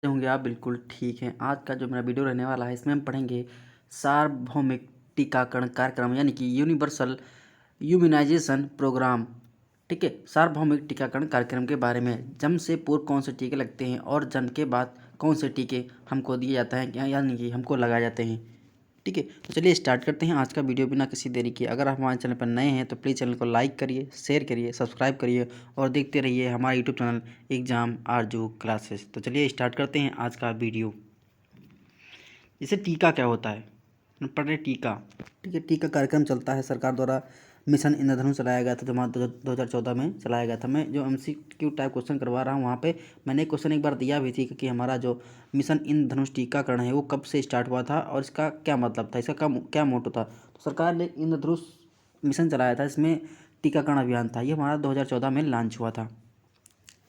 होंगे आप बिल्कुल ठीक हैं। आज का जो मेरा वीडियो रहने वाला है इसमें हम पढ़ेंगे सार्वभौमिक टीकाकरण कार्यक्रम यानी कि यूनिवर्सल इम्यूनाइजेशन प्रोग्राम। ठीक है, सार्वभौमिक टीकाकरण कार्यक्रम के बारे में जन्म से पूर्व कौन से टीके लगते हैं और जन्म के बाद कौन से टीके हमको दिए जाते हैं यानी कि हमको लगाए जाते हैं। ठीक है, तो चलिए स्टार्ट करते हैं आज का वीडियो बिना किसी देरी के। अगर आप हमारे चैनल पर नए हैं तो प्लीज़ चैनल को लाइक करिए, शेयर करिए, सब्सक्राइब करिए और देखते रहिए हमारा यूट्यूब चैनल एग्जाम आरजू क्लासेस। तो चलिए स्टार्ट करते हैं आज का वीडियो। जैसे टीका क्या होता है, पढ़ रहे टीका। ठीक है, टीका कार्यक्रम चलता है सरकार द्वारा। मिशन इंद्रधनुष चलाया गया था जो 2014 में चलाया गया था। मैं जो MCQ टाइप क्वेश्चन करवा रहा हूँ वहाँ पे मैंने क्वेश्चन एक बार दिया भी थी कि हमारा जो मिशन इंद्रधनुष टीकाकरण है वो कब से स्टार्ट हुआ था और इसका क्या मतलब था, इसका क्या मोटो था। तो सरकार ने इंद्रधनुष मिशन चलाया था, इसमें टीकाकरण अभियान था। ये हमारा 2014 में लॉन्च हुआ था।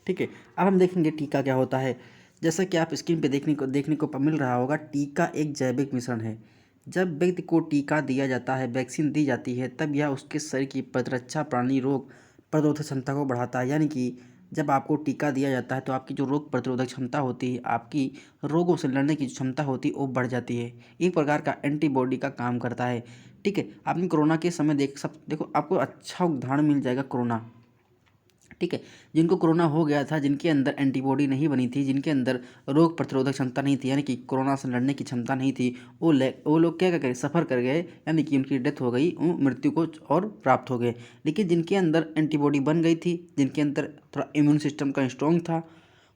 ठीक है, अब हम देखेंगे टीका क्या होता है। जैसा कि आप स्क्रीन पे देखने को मिल रहा होगा, टीका एक जैविक मिश्रण है। जब व्यक्ति को टीका दिया जाता है, वैक्सीन दी जाती है, तब यह उसके शरीर की प्रतिरक्षा प्रणाली रोग प्रतिरोधक क्षमता को बढ़ाता है। यानी कि जब आपको टीका दिया जाता है तो आपकी जो रोग प्रतिरोधक क्षमता होती है, आपकी रोगों से लड़ने की क्षमता होती है वो बढ़ जाती है। एक प्रकार का एंटीबॉडी का काम करता है। ठीक है, आपने कोरोना के समय देखो आपको अच्छा उदाहरण मिल जाएगा कोरोना। ठीक है, जिनको कोरोना हो गया था, जिनके अंदर एंटीबॉडी नहीं बनी थी, जिनके अंदर रोग प्रतिरोधक क्षमता नहीं थी, यानी कि कोरोना से लड़ने की क्षमता नहीं थी, वो लोग क्या गए, सफ़र कर गए, यानी कि उनकी डेथ हो गई, वो मृत्यु को और प्राप्त हो गए। लेकिन जिनके अंदर एंटीबॉडी बन गई थी, जिनके अंदर थोड़ा इम्यून सिस्टम का स्ट्रॉन्ग था,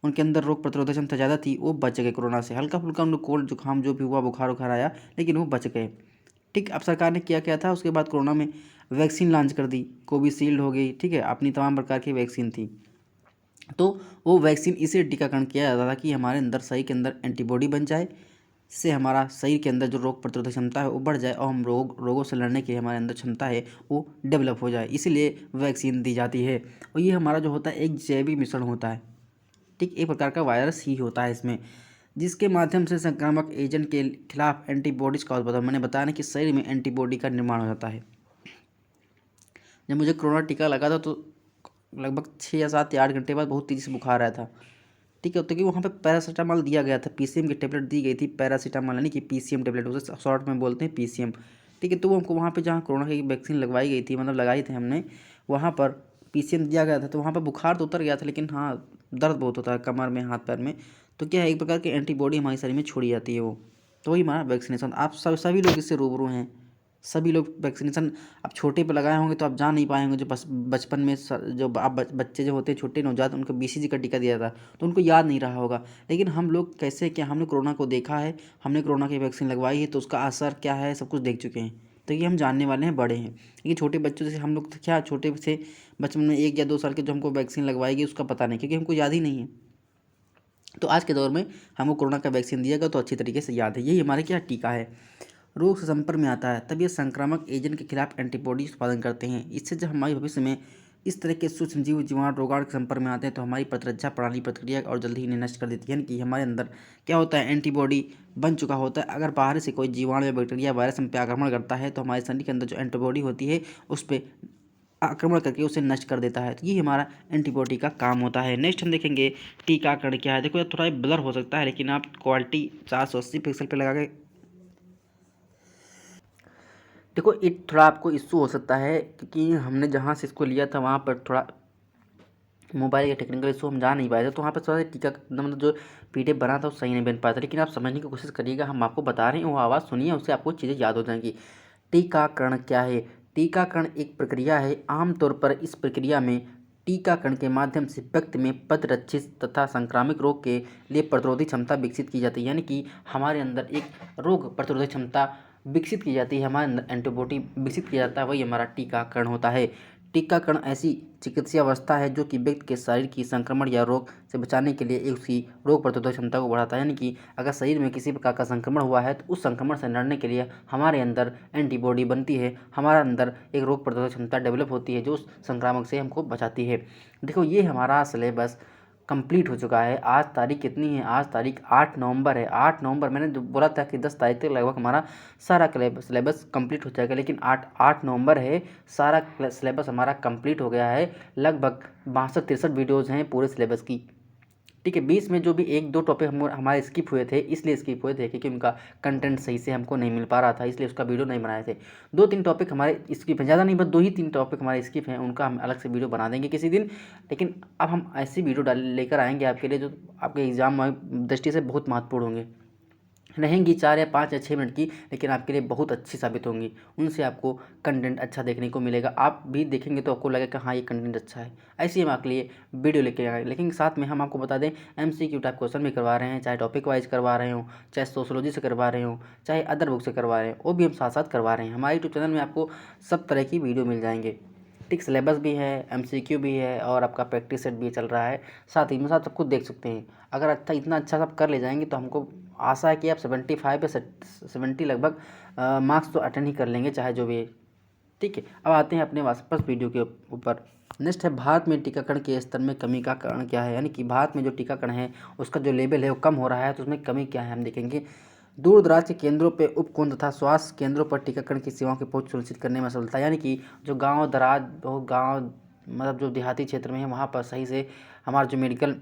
उनके अंदर रोग प्रतिरोधक क्षमता ज़्यादा थी, वो बच गए कोरोना से। हल्का फुल्का उनको कोल्ड जुकाम जो भी हुआ, बुखार उखार आया, लेकिन वो बच गए। ठीक, अब सरकार ने किया क्या था, उसके बाद कोरोना में वैक्सीन लॉन्च कर दी, कोविशील्ड हो गई। ठीक है, अपनी तमाम प्रकार की वैक्सीन थी। तो वो वैक्सीन इसे टीकाकरण किया जाता था कि हमारे अंदर शरीर के अंदर एंटीबॉडी बन जाए, इससे हमारा शरीर के अंदर जो रोग प्रतिरोधक क्षमता है वो बढ़ जाए और हम रोगों से लड़ने की हमारे अंदर क्षमता है वो डेवलप हो जाए, इसीलिए वैक्सीन दी जाती है। और ये हमारा जो होता है एक जैविक मिश्रण होता है। ठीक, एक प्रकार का वायरस ही होता है इसमें, जिसके माध्यम से संक्रामक एजेंट के खिलाफ एंटीबॉडीज का उत्पादन, मैंने बताया ना कि शरीर में एंटीबॉडी का निर्माण हो जाता है। जब मुझे कोरोना टीका लगा था तो लगभग 6 या 7 या 8 घंटे बाद बहुत तेज़ी से बुखार आया था। ठीक है, तो कि वहाँ पे पैरासीटामॉल दिया गया था, PCM की टेबलेट दी गई थी, पैरासीटामॉल यानी कि PCM टेबलेट, उसे शॉर्ट में बोलते हैं PCM। ठीक है, तो वो हमको वहाँ पे जहाँ कोरोना की वैक्सीन लगवाई गई थी, मतलब लगाई थी हमने, वहाँ पर PCM दिया गया था। तो वहाँ पर बुखार तो उतर गया था, लेकिन हाँ दर्द बहुत होता है कमर में, हाथ पैर में। तो क्या है, एक प्रकार की एंटीबॉडी हमारे शरीर में छोड़ी जाती है वो। तो वही हमारा वैक्सीनेशन। आप सभी लोग इससे रूबरू हैं, सभी लोग वैक्सीनेशन। आप छोटे पे लगाए होंगे तो आप जान नहीं पाए होंगे। जो बचपन में जो आप बच्चे जो होते हैं छोटे नवजात, उनको BCG का टीका दिया था तो उनको याद नहीं रहा होगा। लेकिन हम लोग कैसे, क्या हमने कोरोना को देखा है, हमने कोरोना की वैक्सीन लगवाई है, तो उसका असर क्या है सब कुछ देख चुके हैं। तो ये हम जानने वाले हैं, बड़े हैं। लेकिन छोटे बच्चों से हम लोग तो क्या, छोटे से बचपन में 1 या 2 साल के जो हमको वैक्सीन लगवाई गई उसका पता नहीं, क्योंकि हमको याद ही नहीं है। तो आज के दौर में हमको कोरोना का वैक्सीन दिया गया तो अच्छी तरीके से याद है। यही हमारे क्या टीका है। रोग से संपर्क में आता है तब ये संक्रामक एजेंट के खिलाफ एंटीबॉडी उत्पादन करते हैं। इससे जब हमारे भविष्य में इस तरह के सूक्ष्म जीव जीवाणु रोगाणु के संपर्क में आते हैं तो हमारी प्रतिरक्षा प्रणाली प्रतिक्रिया और जल्दी ही इन्हें नष्ट कर देती है। यानी कि हमारे अंदर क्या होता है, एंटीबॉडी बन चुका होता है। अगर बाहर से कोई जीवाणु या बैक्टीरिया वायरस हम पे आक्रमण करता है तो हमारे शरीर के अंदर जो एंटीबॉडी होती है उस पर आक्रमण करके उसे नष्ट कर देता है। तो ये हमारा एंटीबॉडी का काम होता है। नेक्स्ट हम देखेंगे टीकाकरण क्या है। देखो ये थोड़ा ब्लर हो सकता है, लेकिन आप क्वालिटी 480 पिक्सल पे लगा के देखो, ये थोड़ा आपको इशू हो सकता है क्योंकि हमने जहाँ से इसको लिया था वहाँ पर थोड़ा मोबाइल के टेक्निकल इशू हम जा नहीं पाए थे, तो वहाँ पर थोड़ा सा टीका मतलब जो PDF बना था वो सही नहीं बन पाया था। लेकिन आप समझने की कोशिश करिएगा, हम आपको बता रहे हैं, वो आवाज़ सुनिए, उससे आपको चीज़ें याद हो जाएंगी। टीकाकरण क्या है। टीकाकरण एक प्रक्रिया है। आमतौर पर इस प्रक्रिया में टीकाकरण के माध्यम से व्यक्ति में प्रतिरक्षित तथा संक्रामक रोग के लिए प्रतिरोधी क्षमता विकसित की जाती है। यानी कि हमारे अंदर एक रोग प्रतिरोधी क्षमता विकसित की जाती है, हमारे अंदर एंटीबॉडी विकसित किया जाता है, वही हमारा टीकाकरण होता है। टीकाकरण ऐसी चिकित्सीय अवस्था है जो कि व्यक्ति के शरीर की संक्रमण या रोग से बचाने के लिए उसकी रोग प्रतिरोधक क्षमता को बढ़ाता है। यानी कि अगर शरीर में किसी प्रकार का संक्रमण हुआ है तो उस संक्रमण से लड़ने के लिए हमारे अंदर एंटीबॉडी बनती है, हमारे अंदर एक रोग प्रतिरोधक क्षमता डेवलप होती है जो उस संक्रामक से हमको बचाती है। देखो, ये हमारा सिलेबस कंप्लीट हो चुका है। आज तारीख कितनी है, आज तारीख 8 नवंबर है। 8 नवंबर, मैंने जो बोला था कि 10 तारीख तक लगभग हमारा सारा सिलेबस कंप्लीट हो जाएगा, लेकिन 8 नवंबर है, सारा सिलेबस हमारा कंप्लीट हो गया है। लगभग 62-63 वीडियोज़ हैं पूरे सिलेबस की। ठीक है। बीच में जो भी 1-2 टॉपिक हमारे स्किप हुए थे, इसलिए स्किप हुए थे क्योंकि उनका कंटेंट सही से हमको नहीं मिल पा रहा था, इसलिए उसका वीडियो नहीं बनाए थे। 2-3 टॉपिक हमारे स्किप हैं, ज़्यादा नहीं, बस 2 ही 3 टॉपिक हमारे स्किप हैं, उनका हम अलग से वीडियो बना देंगे किसी दिन। लेकिन अब हम ऐसी वीडियो लेकर आएंगे आपके लिए जो आपके एग्ज़ाम दृष्टि से बहुत महत्वपूर्ण होंगे, रहेंगी 4 या 5 या 6 मिनट की, लेकिन आपके लिए बहुत अच्छी साबित होंगी। उनसे आपको कंटेंट अच्छा देखने को मिलेगा, आप भी देखेंगे तो आपको लगेगा हाँ ये कंटेंट अच्छा है। ऐसे ही हम आपके लिए वीडियो लेके आए, लेकिन साथ में हम आपको बता दें MCQ टाइप क्वेश्चन भी करवा रहे हैं, चाहे टॉपिक वाइज करवा रहे हों, चाहे सोशोलॉजी से करवा रहे हों, चाहे अदर बुक से करवा रहे हैं, वो भी हम साथ साथ करवा रहे हैं। हमारे यूट्यूब चैनल में आपको सब तरह की वीडियो मिल जाएंगे। ठीक, सिलेबस भी है, MCQ भी है और आपका प्रैक्टिस सेट भी चल रहा है, साथ ही में साथ सब कुछ देख सकते हैं। अगर अच्छा इतना अच्छा सब कर ले जाएंगे तो हमको आशा है कि आप 75 या 70 लगभग मार्क्स तो अटेंड ही कर लेंगे, चाहे जो भी है। ठीक है, अब आते हैं अपने वापस वीडियो के ऊपर। नेक्स्ट है, भारत में टीकाकरण के स्तर में कमी का कारण क्या है, यानी कि भारत में जो टीकाकरण है उसका जो लेवल है वो कम हो रहा है, तो उसमें कमी क्या है हम देखेंगे। दूर दराज के केंद्रों पर उपकेंद्र तथा स्वास्थ्य केंद्रों पर टीकाकरण की सेवाओं की पहुंच सुनिश्चित करने में असफलता, यानी कि जो गाँव दराज गाँव मतलब जो देहाती क्षेत्र में है वहाँ पर सही से हमारा जो मेडिकल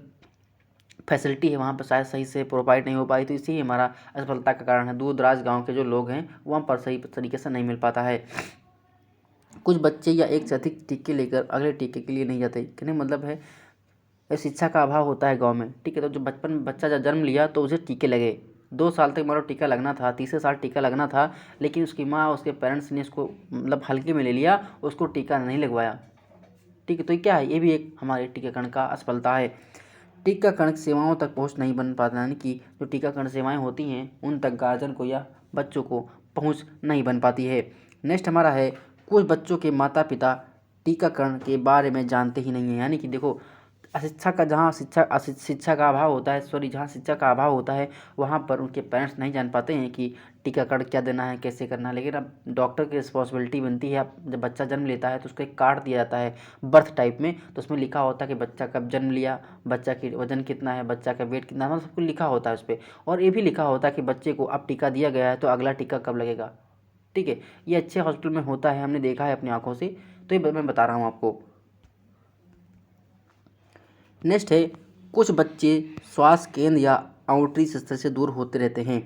फैसिलिटी है वहाँ पर शायद सही से प्रोवाइड नहीं हो पाई, तो इसी हमारा असफलता का कारण है। दूर दराज गाँव के जो लोग हैं वहाँ पर सही तरीके से नहीं मिल पाता है। कुछ बच्चे या एक से अधिक टीके लेकर अगले टीके के लिए नहीं जाते, कहने मतलब है शिक्षा का अभाव होता है गाँव में। ठीक है, तो जो बचपन में बच्चा जब जन्म लिया तो उसे टीके लगे, 2 साल तक मतलब टीका लगना था, तीसरे साल टीका लगना था, लेकिन उसकी माँ उसके पेरेंट्स ने उसको मतलब हल्के में ले लिया, उसको टीका नहीं लगवाया। ठीक है, तो ये क्या है, ये भी एक हमारे टीकाकरण का असफलता है। टीकाकरण सेवाओं तक पहुंच नहीं बन पाता, यानी कि जो टीकाकरण सेवाएं होती हैं उन तक गार्जियन को या बच्चों को पहुंच नहीं बन पाती है। नेक्स्ट हमारा है, कुछ बच्चों के माता पिता टीकाकरण के बारे में जानते ही नहीं हैं, यानी कि देखो अशिक्षा का जहाँ शिक्षा का अभाव होता है, जहाँ शिक्षा का अभाव होता है वहाँ पर उनके पेरेंट्स नहीं जान पाते हैं कि टीकाकरण क्या देना है, कैसे करना है। लेकिन अब डॉक्टर की रिस्पॉन्सिबिलिटी बनती है, अब जब बच्चा जन्म लेता है तो उसको एक कार्ड दिया जाता है बर्थ टाइप में, तो उसमें लिखा होता है कि बच्चा कब जन्म लिया, बच्चा की वजन कितना है, बच्चा का वेट कितना है, मतलब सब कुछ लिखा होता है उस पर। और ये भी लिखा होता है कि बच्चे को अब टीका दिया गया है तो अगला टीका कब लगेगा। ठीक है, ये अच्छे हॉस्पिटल में होता है, हमने देखा है अपनी आँखों से, तो ये मैं बता रहा हूँ आपको। नेक्स्ट है, कुछ बच्चे स्वास्थ्य केंद्र या आउटरीच स्थल से दूर होते रहते हैं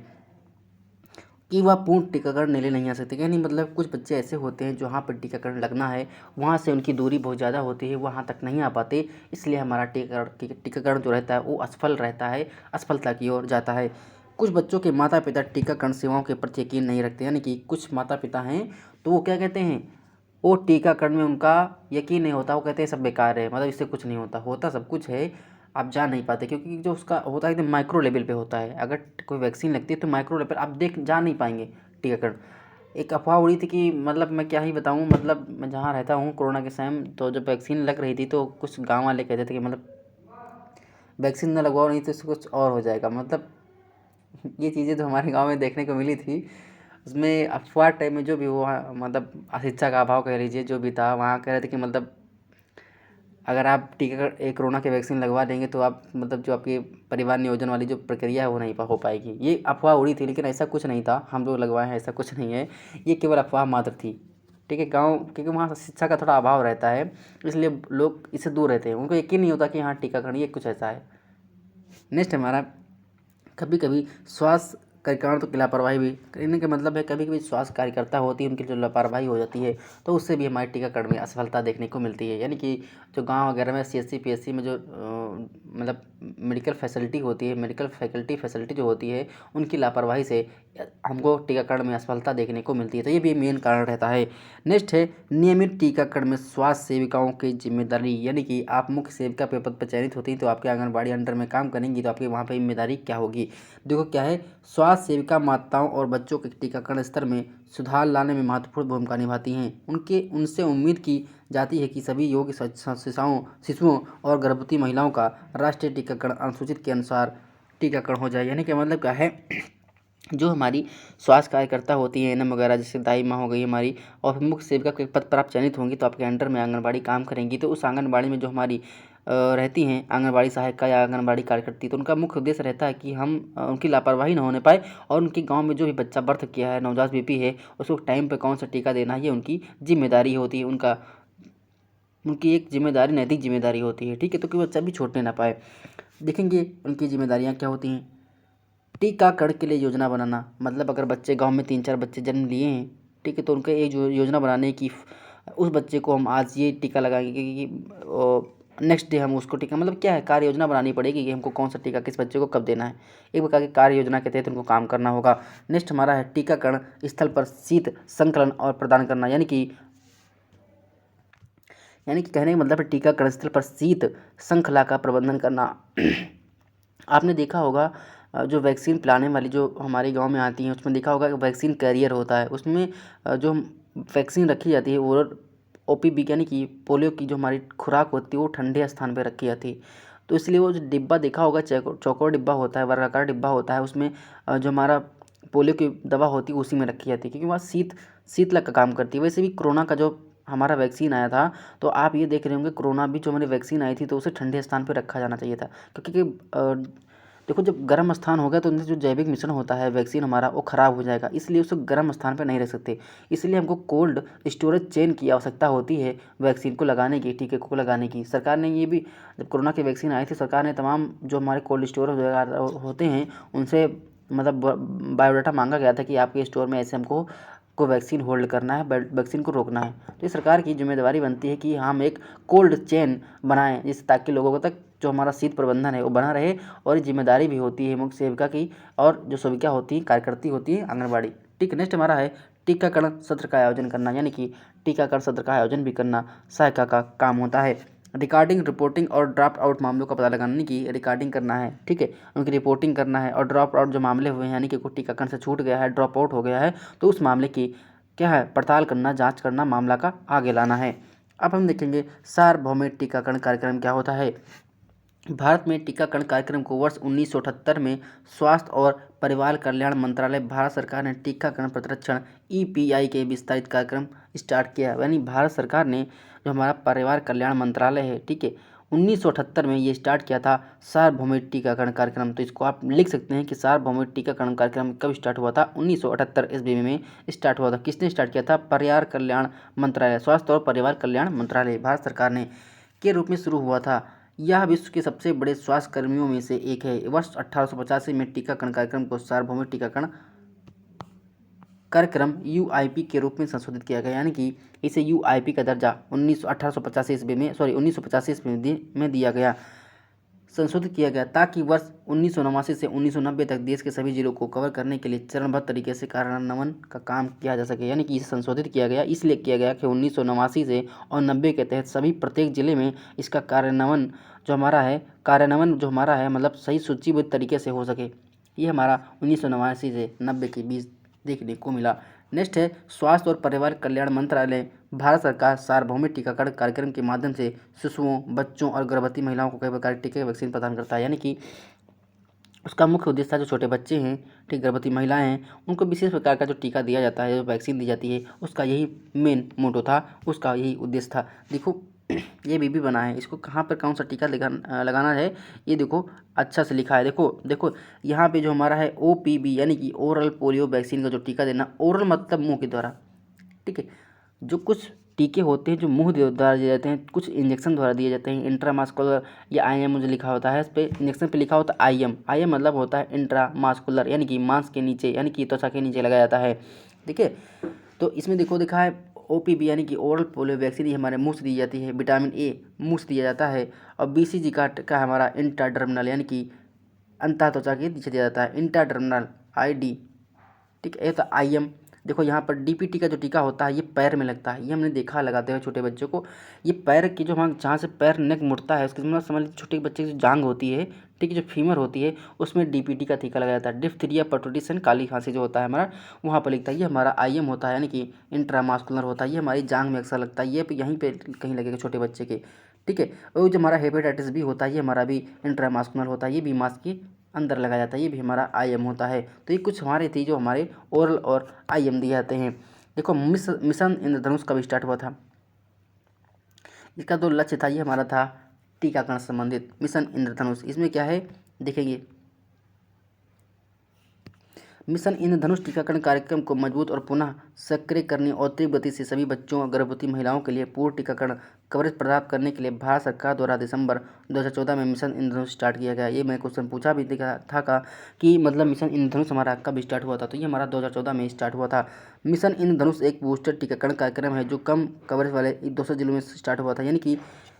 कि वह पूर्ण टीकाकरण नहीं आ सकते, यानी मतलब कुछ बच्चे ऐसे होते हैं जहाँ पर टीकाकरण लगना है वहाँ से उनकी दूरी बहुत ज़्यादा होती है, वहाँ तक नहीं आ पाते, इसलिए हमारा टीकाकरण जो रहता है वो असफल रहता है, असफलता की ओर जाता है। कुछ बच्चों के माता पिता टीकाकरण सेवाओं के प्रति यकीन नहीं रखते, यानी कि कुछ माता पिता हैं तो वो क्या कहते हैं, वो टीकाकरण में उनका यकीन नहीं होता, वो कहते हैं सब बेकार है, मतलब इससे कुछ नहीं होता, होता सब कुछ है, आप जान नहीं पाते क्योंकि जो उसका होता है एकदम माइक्रो लेवल पे होता है। अगर कोई वैक्सीन लगती है तो माइक्रो लेवल आप जान नहीं पाएंगे टीकाकरण। एक अफवाह उड़ी थी कि मतलब मैं क्या ही बताऊँ, मतलब मैं जहाँ रहता हूँ कोरोना के टाइम तो जब वैक्सीन लग रही थी तो कुछ गाँव वाले कहते थे कि मतलब वैक्सीन न लगवाओ नहीं तो इससे कुछ और हो जाएगा, मतलब ये चीज़ें तो हमारे गाँव में देखने को मिली थी। उसमें अफवाह टाइम में जो भी हुआ, मतलब शिक्षा का अभाव कह लीजिए, जो भी था वहाँ कह रहे थे कि मतलब अगर आप कोरोना के वैक्सीन लगवा देंगे तो आप मतलब जो आपकी परिवार नियोजन वाली जो प्रक्रिया है वो नहीं हो पाएगी। ये अफवाह उड़ी थी, लेकिन ऐसा कुछ नहीं था, हम लोग लगवाए हैं ऐसा कुछ नहीं है, ये केवल अफवाह मात्र थी। ठीक है, गाँव क्योंकि वहाँ शिक्षा का थोड़ा अभाव रहता है, इसलिए लोग इससे दूर रहते हैं, उनको यकीन नहीं होता कि हाँ टीकाकरण ये कुछ ऐसा है। नेक्स्ट हमारा, कभी कभी स्वास्थ्य कार्यकर्ता की लापरवाही भी, कहने का मतलब है कभी कभी स्वास्थ्य कार्यकर्ता होती है उनकी जो लापरवाही हो जाती है तो उससे भी हमारे टीकाकरण में असफलता देखने को मिलती है। यानी कि जो गांव वगैरह में CSC PSC में जो मतलब मेडिकल फैसिलिटी होती है, मेडिकल फैसिलिटी जो होती है उनकी लापरवाही से हमको टीकाकरण में असफलता देखने को मिलती है, तो ये भी मेन कारण रहता है। नेक्स्ट है, नियमित टीकाकरण में स्वास्थ्य सेविकाओं की जिम्मेदारी, यानी कि आप मुख्य सेविका के पद पर चयनित होती हैं तो आपके आंगनबाड़ी अंडर में काम करेंगी तो आपकी वहाँ पर जिम्मेदारी क्या होगी। देखो क्या है, स्वास्थ्य सेविका माताओं और बच्चों के टीकाकरण स्तर में सुधार लाने में महत्वपूर्ण भूमिका निभाती हैं। उनसे उम्मीद की जाती है कि सभी योग्य शिशुओं और गर्भवती महिलाओं का राष्ट्रीय टीकाकरण अनुसूचित के अनुसार टीकाकरण हो जाए। यानी कि मतलब क्या है, जो हमारी स्वास्थ्य कार्यकर्ता होती है NM वगैरह, जैसे दाई माँ हो गई हमारी, और मुख्य सेविका के पद पर आप चयनित होंगी तो आपके अंडर में आंगनबाड़ी काम करेंगी, तो उस आंगनबाड़ी में जो हमारी रहती हैं आंगनबाड़ी सहायिका या आंगनबाड़ी कार्यकर्ती, तो उनका मुख्य उद्देश्य रहता है कि हम उनकी लापरवाही ना होने पाए और उनके गांव में जो भी बच्चा बर्थ किया है, नवजात बेबी है, उसको टाइम पे कौन सा टीका देना है ये उनकी जिम्मेदारी होती है, उनकी एक जिम्मेदारी, नैतिक जिम्मेदारी होती है। ठीक है, तो कि बच्चा भी छूटने ना पाए। देखेंगे उनकी जिम्मेदारियां क्या होती हैं। टीकाकरण के लिए योजना बनाना, मतलब अगर बच्चे गांव में 3-4 बच्चे जन्म लिए हैं, ठीक है, तो उनके एक योजना बनाने की, उस बच्चे को हम आज ये टीका लगाएंगे कि नेक्स्ट डे हम उसको टीका, मतलब क्या है, कार्य योजना बनानी पड़ेगी कि हमको कौन सा टीका किस बच्चे को कब देना है। एक प्रकार की कार्य योजना के तहत उनको काम करना होगा। नेक्स्ट हमारा है टीकाकरण स्थल पर शीत संकलन और प्रदान करना, यानी कि कहने का मतलब है टीकाकरण स्थल पर शीत श्रृंखला का प्रबंधन करना। आपने देखा होगा जो वैक्सीन पिलाने वाली जो हमारे गांव में आती हैं, उसमें देखा होगा कि वैक्सीन कैरियर होता है, उसमें जो वैक्सीन रखी जाती है वो OPV यानी कि पोलियो की जो हमारी खुराक होती है वो ठंडे स्थान पर रखी जाती है। तो इसलिए वो जो डिब्बा देखा होगा, चौकोर डिब्बा होता है, वर्गाकार डिब्बा होता है, उसमें जो हमारा पोलियो की दवा होती है उसी में रखी जाती है, क्योंकि वहाँ शीतलक का काम करती है। वैसे भी कोरोना का जो हमारा वैक्सीन आया था, तो आप ये देख रहे होंगे कोरोना भी जो हमारी वैक्सीन आई थी तो उसे ठंडे स्थान पर रखा जाना चाहिए था, क्योंकि देखो जब गर्म स्थान हो गया तो उनसे जो जैविक मिश्रण होता है वैक्सीन हमारा वो ख़राब हो जाएगा, इसलिए उसे गर्म स्थान पर नहीं रख सकते। इसलिए हमको कोल्ड स्टोरेज चेन की आवश्यकता होती है वैक्सीन को लगाने की, टीके को लगाने की। सरकार ने ये भी, जब कोरोना की वैक्सीन आई थी, सरकार ने तमाम जो हमारे कोल्ड स्टोरेज वगैरह होते हैं उनसे मतलब बायोडाटा मांगा गया था कि आपके स्टोर में ऐसे हमको को वैक्सीन होल्ड करना है, वैक्सीन को रोकना है। तो ये सरकार की जिम्मेदारी बनती है कि हम एक कोल्ड चेन बनाएं, जिससे ताकि लोगों तक जो हमारा शीत प्रबंधन है वो बना रहे। और ये जिम्मेदारी भी होती है मुख्य सेविका की, और जो सेविका होती है कार्यकर्ती होती है आंगनबाड़ी। ठीक है, नेक्स्ट हमारा है टीकाकरण सत्र का आयोजन करना, यानी कि टीकाकरण सत्र का आयोजन भी करना सहायिका का काम होता है। रिकॉर्डिंग, रिपोर्टिंग और ड्रॉप आउट मामलों का पता लगाने की रिकॉर्डिंग करना है, ठीक है, उनकी रिपोर्टिंग करना है। और ड्रॉप आउट जो मामले हुए हैं, यानी कि कोई टीकाकरण से छूट गया है, ड्रॉप आउट हो गया है, तो उस मामले की क्या है, पड़ताल करना, जांच करना, मामला का आगे लाना है। अब हम देखेंगे सार्वभौमिक टीकाकरण कार्यक्रम क्या होता है। भारत में टीकाकरण कार्यक्रम को वर्ष 1978 में स्वास्थ्य और परिवार कल्याण मंत्रालय, भारत सरकार ने टीकाकरण प्रतिरक्षण EPI के विस्तारित कार्यक्रम स्टार्ट किया। यानी भारत सरकार ने जो हमारा परिवार कल्याण मंत्रालय है, ठीक है, 1978 में ये स्टार्ट किया था सार्वभौमिक टीकाकरण कार्यक्रम। तो इसको आप लिख सकते हैं कि सार्वभौमिक टीकाकरण कार्यक्रम कब स्टार्ट हुआ था, 1978 ईस्वी में स्टार्ट हुआ था। किसने स्टार्ट किया था, परिवार कल्याण मंत्रालय, स्वास्थ्य और परिवार कल्याण मंत्रालय भारत सरकार ने के रूप में शुरू हुआ था। यह विश्व के सबसे बड़े स्वास्थ्य कर्मियों में से एक है। वर्ष 1885 में टीकाकरण कार्यक्रम को सार्वभौमिक टीकाकरण कार्यक्रम UIP के रूप में संशोधित किया गया, यानी कि इसे UIP का दर्जा 1885 ईस्वी में 1985 ईस्वी में दिया गया, संशोधित किया गया, ताकि वर्ष 1989 से 1990 तक देश के सभी जिलों को कवर करने के लिए चरणबद्ध तरीके से कार्यान्वयन का काम किया जा सके। यानी कि इसे संशोधित किया गया, इसलिए किया गया कि 1989 से और 90 के तहत सभी प्रत्येक जिले में इसका कार्यान्वयन जो हमारा है मतलब सही सूचीबद्ध तरीके से हो सके। ये हमारा 1989 से 90 के बीच देखने को मिला। नेक्स्ट है स्वास्थ्य और परिवार कल्याण मंत्रालय, भारत सरकार सार्वभौमिक टीकाकरण कार्यक्रम के माध्यम से शिशुओं, बच्चों और गर्भवती महिलाओं को कई प्रकार के टीके वैक्सीन प्रदान करता है। यानी कि उसका मुख्य उद्देश्य था जो छोटे बच्चे हैं, ठीक, गर्भवती महिलाएं हैं, उनको विशेष प्रकार का जो टीका दिया जाता है, जो वैक्सीन दी जाती है, उसका यही मेन मोटो था, उसका यही उद्देश्य था। देखो ये बीबी बना है, इसको कहाँ पर कौन सा टीका लगाना है, ये देखो अच्छा से लिखा है। देखो देखो यहाँ पे जो हमारा है OPV यानी कि ओरल पोलियो वैक्सीन का जो टीका देना, ओरल मतलब मुंह के द्वारा, ठीक है। जो कुछ टीके होते हैं जो मुंह द्वारा दिए जाते हैं, कुछ इंजेक्शन द्वारा दिए जाते हैं, इंट्रामास्कुलर या IM जो लिखा होता है, इस पर इंजेक्शन पे लिखा होता है IM मतलब होता है इंट्रामास्कुलर, यानी कि मांस के नीचे, यानी कि त्वचा के नीचे लगाया जाता है, ठीक है। तो इसमें देखो लिखा है OPV यानी कि ओरल पोलियो वैक्सीन, ये हमारे मुंह से दी जाती है। विटामिन A मुंह से दिया जाता है। और BCG का हमारा इंट्राडर्मल यानी कि अंतः त्वचा के नीचे दिया जाता है, इंट्राडर्मल ID, ठीक है। ये तो IM। देखो यहाँ पर DPT का जो टीका होता है ये पैर में लगता है, ये हमने देखा लगाते हुए छोटे बच्चों को। ये पैर की जो हम जहाँ से पैर नेक मुड़ता है उसके मतलब समझ लीजिए छोटे बच्चे की जो जांग होती है, ठीक है, जो फीमर होती है, उसमें DPT का टीका लगाया जाता है। डिप्थीरिया, परटूसिस एंड काली खांसी जो होता है हमारा, वहाँ पर लिखता है, ये हमारा IM होता है, यानी कि इंट्रामास्कुलर होता है, ये हमारी जांग में अक्सर लगता है, ये यहीं पर कहीं लगेगा छोटे बच्चे के, ठीक है। और जो हमारा हेपेटाइटिस B होता है ये हमारा भी इंट्रामास्कुलर होता है, ये भी मास्क के अंदर लगाया जाता है, ये भी हमारा IM होता है। तो ये कुछ हमारे थी जो हमारे ओरल और IM दिए जाते हैं। देखो मिशन इंद्रधनुष कब स्टार्ट हुआ था, इसका जो लक्ष्य था ये हमारा था टीकाकरण संबंधित मिशन इंद्रधनुष। इसमें क्या है देखेंगे, मिशन इंद्रधनुष टीकाकरण कार्यक्रम को मजबूत और पुनः सक्रिय करने और तीव्र गति से सभी बच्चों और गर्भवती महिलाओं के लिए पूर्ण टीकाकरण कवरेज प्राप्त करने के लिए भारत सरकार द्वारा दिसंबर 2014 में मिशन इंद्रधनुष स्टार्ट किया गया। ये मैं क्वेश्चन पूछा भी था का कि मतलब मिशन इंद्रधनुष हमारा कब स्टार्ट हुआ था, तो ये हमारा 2014 में स्टार्ट हुआ था। मिशन इंद्रधनुष एक बूस्टर टीकाकरण कार्यक्रम है जो कम कवरेज वाले 200 जिलों में स्टार्ट हुआ था, यानी कि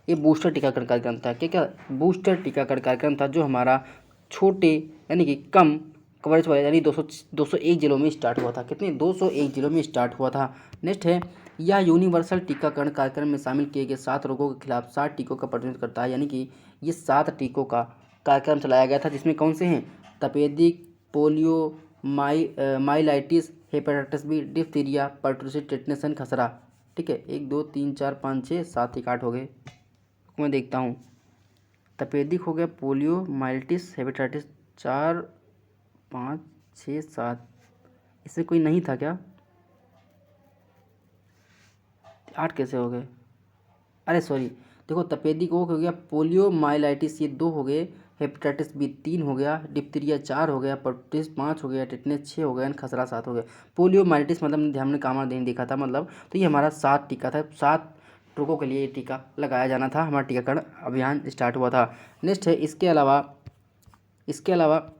ये बूस्टर टीकाकरण कार्यक्रम था। क्या बूस्टर टीकाकरण कार्यक्रम था जो हमारा छोटे यानी कि कम कवरेज वाले यानी 201 जिलों में स्टार्ट हुआ था। कितने? 201 जिलों में स्टार्ट हुआ था। नेक्स्ट है, यह यूनिवर्सल टीकाकरण कार्यक्रम में शामिल किए गए 7 रोगों के खिलाफ 7 टीकों का प्रतिनिधित्व करता है, यानी कि ये 7 टीकों का कार्यक्रम चलाया गया था, जिसमें कौन से हैं? तपेदिक, polio, myelitis, hepatitis B, diphtheria, pertussis, tetanus and खसरा। ठीक है, 1 2 3 4 5 6 7 1 8 हो गए। मैं देखता हूँ, तपेदिक हो गया, पोलियो, माइलाइटिस, हेपेटाइटिस 4 5 6 7, इसमें कोई नहीं था क्या? 8 कैसे हो गए? अरे सॉरी, देखो तपेदिक हो गया, पोलियो माइलाइटिस ये 2 हो गए, हेपेटाइटिस बी 3 हो गया, डिप्थीरिया 4 हो गया, पर्टुसिस 5 हो गया, टेटनस 6 हो गया, खसरा 7 हो गया। पोलियो माइलाइटिस मतलब हमने कामा नहीं देखा था, मतलब तो ये हमारा 7 टीका था। 7 रोगों के लिए ये टीका लगाया जाना था, हमारा टीकाकरण अभियान स्टार्ट हुआ था। नेक्स्ट है, इसके अलावा